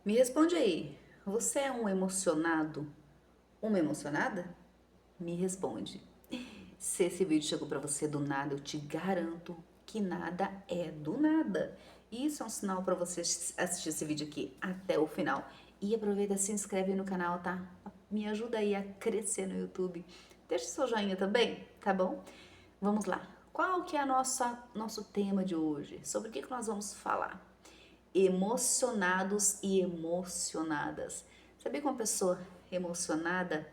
Me responde aí, você é um emocionado, uma emocionada? Me responde. Se esse vídeo chegou pra você do nada, eu te garanto que nada é do nada. E isso é um sinal pra você assistir esse vídeo aqui até o final. E aproveita e se inscreve no canal, tá? Me ajuda aí a crescer no YouTube. Deixa seu joinha também, tá bom? Vamos lá. Qual que é nosso tema de hoje? Sobre o que nós vamos falar? Emocionados e emocionadas. Sabia que uma pessoa emocionada,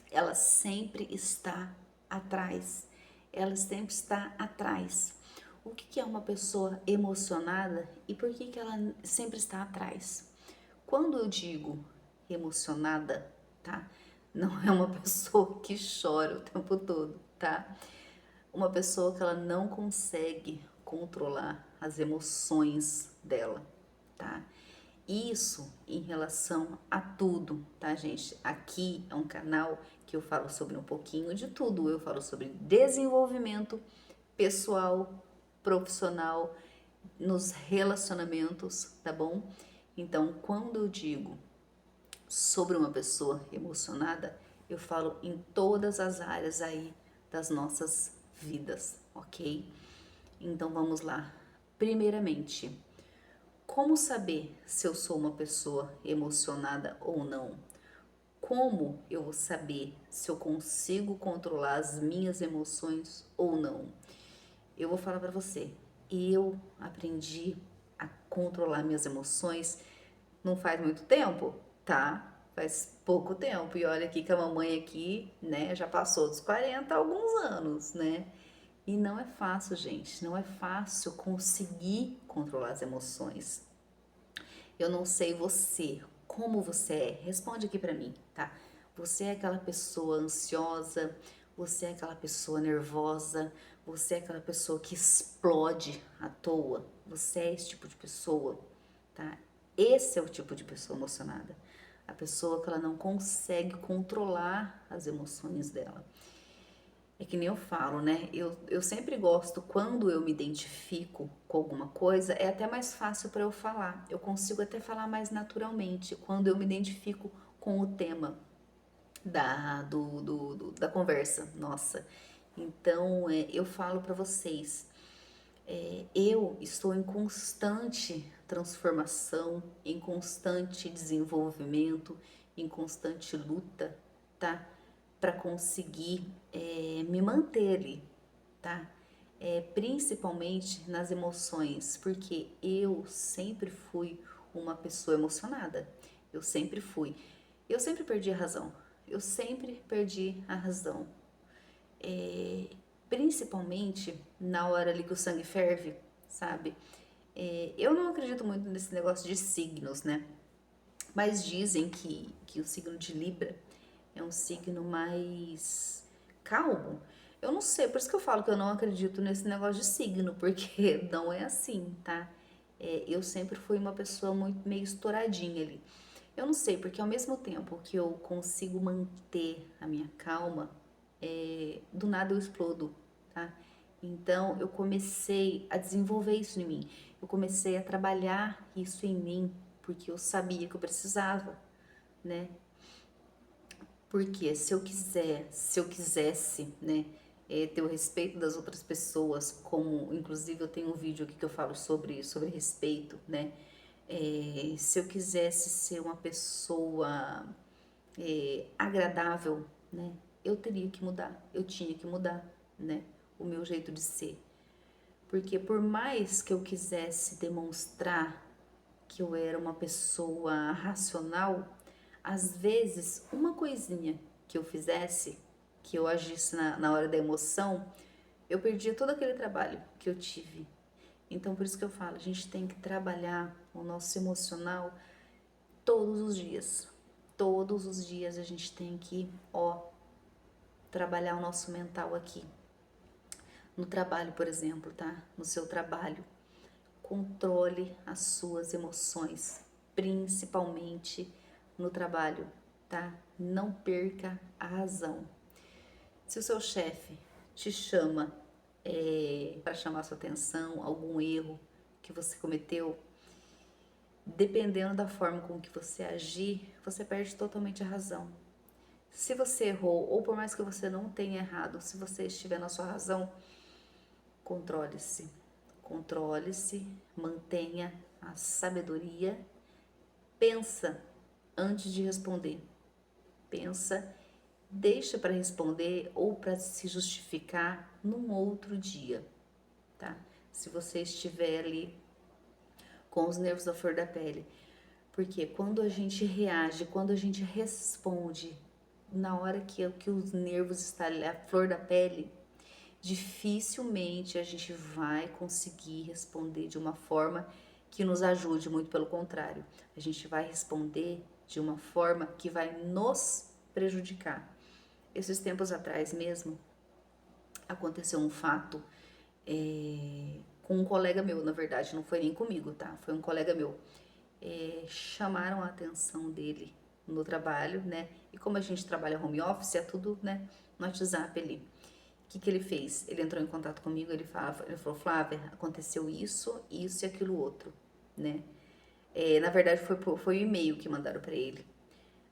ela sempre está atrás. Ela sempre está atrás. O que é uma pessoa emocionada e por que ela sempre está atrás? Quando eu digo emocionada, tá? Não é uma pessoa que chora o tempo todo, tá? Uma pessoa que ela não consegue controlar as emoções dela, tá? Isso em relação a tudo, tá, gente? Aqui é um canal que eu falo sobre um pouquinho de tudo. Eu falo sobre desenvolvimento pessoal, profissional, nos relacionamentos, tá bom? Então, quando eu digo sobre uma pessoa emocionada, eu falo em todas as áreas aí das nossas vidas, ok? Então vamos lá. Primeiramente, como saber se eu sou uma pessoa emocionada ou não? Como eu vou saber se eu consigo controlar as minhas emoções ou não? Eu vou falar para você. Eu aprendi a controlar minhas emoções não faz muito tempo, tá? Faz pouco tempo. E olha aqui que a mamãe aqui, né, já passou dos 40 há alguns anos, né? E não é fácil, gente. Não é fácil conseguir controlar as emoções. Eu não sei você, como você é? Responde aqui pra mim, tá? Você é aquela pessoa ansiosa? Você é aquela pessoa nervosa? Você é aquela pessoa que explode à toa? Você é esse tipo de pessoa, tá? Esse é o tipo de pessoa emocionada. A pessoa que ela não consegue controlar as emoções dela. É que nem eu falo, né? Eu sempre gosto, quando eu me identifico com alguma coisa, é até mais fácil para eu falar. Eu consigo até falar mais naturalmente quando eu me identifico com o tema da conversa nossa. Então, eu falo para vocês, eu estou em constante transformação, em constante desenvolvimento, em constante luta, tá? Para conseguir me manter ali, tá? Principalmente nas emoções, porque eu sempre fui uma pessoa emocionada. Eu sempre fui. Eu sempre perdi a razão. Eu sempre perdi a razão. É, principalmente na hora ali que o sangue ferve, sabe? Eu não acredito muito nesse negócio de signos, né? Mas dizem que o signo de Libra é um signo mais calmo. Eu não sei, por isso que eu falo que eu não acredito nesse negócio de signo, porque não é assim, tá? Eu sempre fui uma pessoa muito meio estouradinha ali. Eu não sei, porque ao mesmo tempo que eu consigo manter a minha calma, do nada eu explodo, tá? Então eu comecei a desenvolver isso em mim. Eu comecei a trabalhar isso em mim, porque eu sabia que eu precisava, né? Porque se eu quisesse, né, ter o respeito das outras pessoas, como inclusive eu tenho um vídeo aqui que eu falo sobre respeito, né? Se eu quisesse ser uma pessoa agradável, né, eu teria que mudar, eu tinha que mudar, né, o meu jeito de ser. Porque por mais que eu quisesse demonstrar que eu era uma pessoa racional, às vezes uma coisinha que eu fizesse, que eu agisse na hora da emoção, eu perdia todo aquele trabalho que eu tive. Então por isso que eu falo, a gente tem que trabalhar o nosso emocional todos os dias. Todos os dias a gente tem que, trabalhar o nosso mental aqui. No trabalho, por exemplo, tá? No seu trabalho, controle as suas emoções, principalmente no trabalho, tá? Não perca a razão. Se o seu chefe te chama para chamar sua atenção, algum erro que você cometeu, dependendo da forma com que você agir, você perde totalmente a razão. Se você errou, ou por mais que você não tenha errado, se você estiver na sua razão, controle-se. Controle-se, mantenha a sabedoria, pensa antes de responder. Pensa, deixa para responder ou para se justificar num outro dia, tá? Se você estiver ali com os nervos à flor da pele. Porque quando a gente reage, quando a gente responde, na hora que os nervos estão ali à flor da pele, dificilmente a gente vai conseguir responder de uma forma que nos ajude, muito pelo contrário. A gente vai responder de uma forma que vai nos prejudicar. Esses tempos atrás mesmo, aconteceu um fato com um colega meu, na verdade, não foi nem comigo, tá? Foi um colega meu. Chamaram a atenção dele no trabalho, né? E como a gente trabalha home office, é tudo, né, no WhatsApp ali. O que ele fez? Ele entrou em contato comigo, ele falou, Flávia, aconteceu isso, isso e aquilo outro, né? Na verdade, foi o e-mail que mandaram pra ele.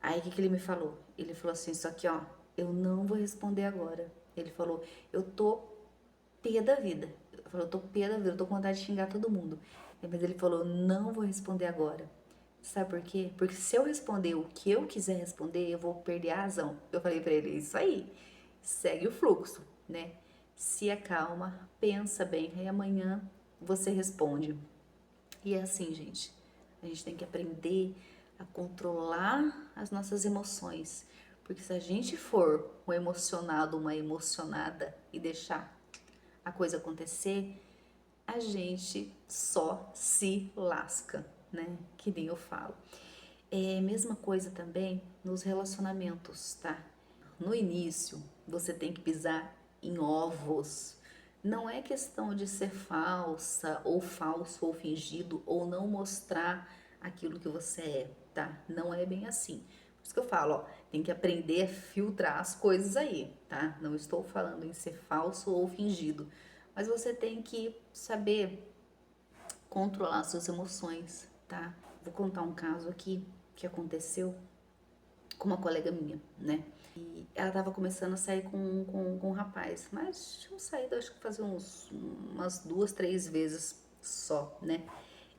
Aí, o que ele me falou? Ele falou assim, só que, ó, eu não vou responder agora. Ele falou, eu tô pé da vida. Ele falou, eu tô pé da vida, eu tô com vontade de xingar todo mundo. Mas ele falou, não vou responder agora. Sabe por quê? Porque se eu responder o que eu quiser responder, eu vou perder a razão. Eu falei pra ele, isso aí, segue o fluxo, né? Se acalma, pensa bem, aí amanhã você responde. E é assim, gente, a gente tem que aprender a controlar as nossas emoções. Porque se a gente for um emocionado, uma emocionada e deixar a coisa acontecer, a gente só se lasca, né? Que nem eu falo. É a mesma coisa também nos relacionamentos, tá? No início, você tem que pisar em ovos. Não é questão de ser falsa, ou falso, ou fingido, ou não mostrar aquilo que você é, tá? Não é bem assim. Por isso que eu falo, ó, tem que aprender a filtrar as coisas aí, tá? Não estou falando em ser falso ou fingido, mas você tem que saber controlar suas emoções, tá? Vou contar um caso aqui que aconteceu com uma colega minha, né? E ela tava começando a sair com um rapaz, mas tinham saído acho que fazia umas 2, 3 vezes só, né?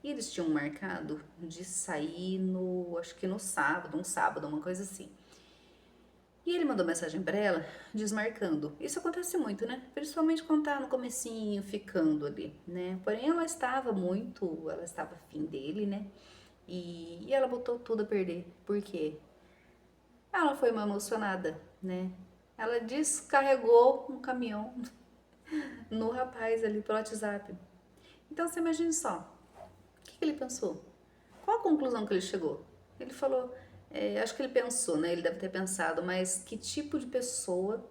E eles tinham marcado de sair acho que no sábado, um sábado, uma coisa assim. E ele mandou mensagem pra ela, desmarcando. Isso acontece muito, né? Principalmente quando tá no comecinho, ficando ali, né? Porém, ela estava afim dele, né? E ela botou tudo a perder. Por quê? Ela foi uma emocionada, né? Ela descarregou um caminhão no rapaz ali pelo WhatsApp. Então, você imagina só, o que ele pensou? Qual a conclusão que ele chegou? Ele falou, acho que ele pensou, né? Ele deve ter pensado, mas que tipo de pessoa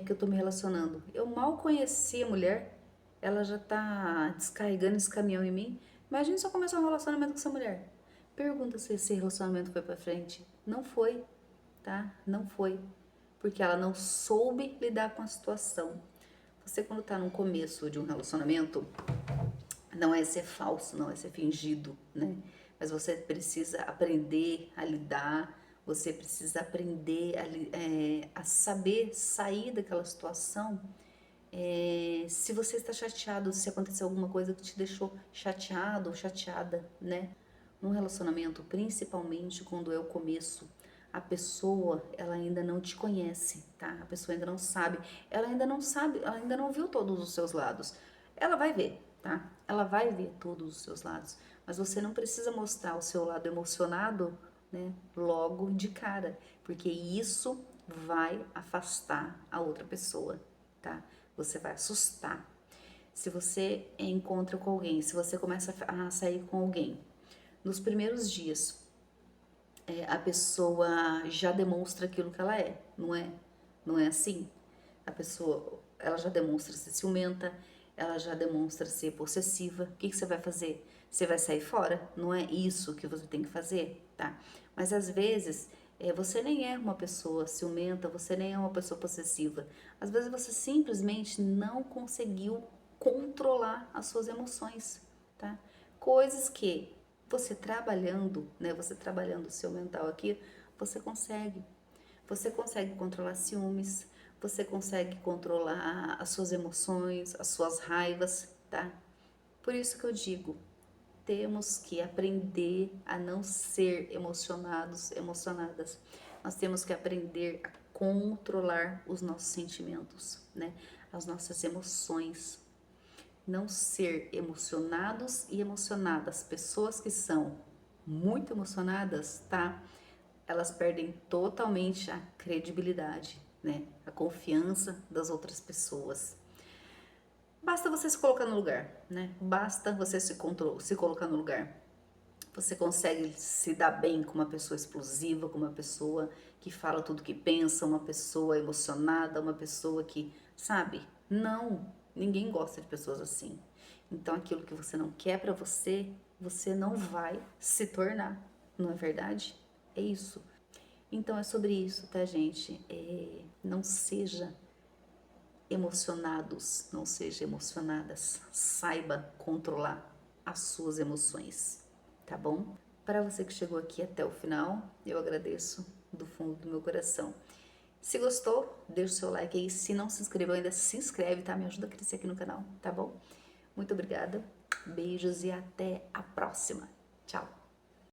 que eu tô me relacionando? Eu mal conheci a mulher, ela já tá descarregando esse caminhão em mim. Imagina se eu começar um relacionamento com essa mulher. Pergunta se esse relacionamento foi pra frente. Não foi, tá? Não foi. Porque ela não soube lidar com a situação. Você, quando tá no começo de um relacionamento, não é ser falso, não é ser fingido, né? Mas você precisa aprender a lidar, você precisa aprender a saber sair daquela situação. Se você está chateado, se aconteceu alguma coisa que te deixou chateado ou chateada, né? Num relacionamento, principalmente quando é o começo, a pessoa, ela ainda não te conhece, tá? A pessoa ainda não sabe, ela ainda não viu todos os seus lados. Ela vai ver, tá? Ela vai ver todos os seus lados, mas você não precisa mostrar o seu lado emocionado, né, logo de cara, porque isso vai afastar a outra pessoa, tá? Você vai assustar. Se você encontra com alguém, se você começa a sair com alguém, nos primeiros dias, a pessoa já demonstra aquilo que ela é, não é? Não é assim? A pessoa, ela já demonstra ser ciumenta, ela já demonstra ser possessiva. O que que você vai fazer? Você vai sair fora? Não é isso que você tem que fazer, tá? Mas às vezes você nem é uma pessoa ciumenta, você nem é uma pessoa possessiva. Às vezes você simplesmente não conseguiu controlar as suas emoções, tá? Coisas que você trabalhando, né? Você trabalhando o seu mental aqui, você consegue. Você consegue controlar ciúmes, você consegue controlar as suas emoções, as suas raivas, tá? Por isso que eu digo, temos que aprender a não ser emocionados, emocionadas. Nós temos que aprender a controlar os nossos sentimentos, né? As nossas emoções. Não ser emocionados e emocionadas. Pessoas que são muito emocionadas, tá? Elas perdem totalmente a credibilidade, né? A confiança das outras pessoas. Basta você se colocar no lugar, né? Basta você se colocar no lugar. Você consegue se dar bem com uma pessoa explosiva, com uma pessoa que fala tudo que pensa, uma pessoa emocionada, uma pessoa que, sabe? Não, ninguém gosta de pessoas assim. Então, aquilo que você não quer pra você, você não vai se tornar, não é verdade? É isso. Então, é sobre isso, tá, gente? Não seja emocionados, não seja emocionadas. Saiba controlar as suas emoções, tá bom? Para você que chegou aqui até o final, eu agradeço do fundo do meu coração. Se gostou, deixa o seu like aí. Se não se inscreveu ainda, se inscreve, tá? Me ajuda a crescer aqui no canal, tá bom? Muito obrigada, beijos e até a próxima. Tchau!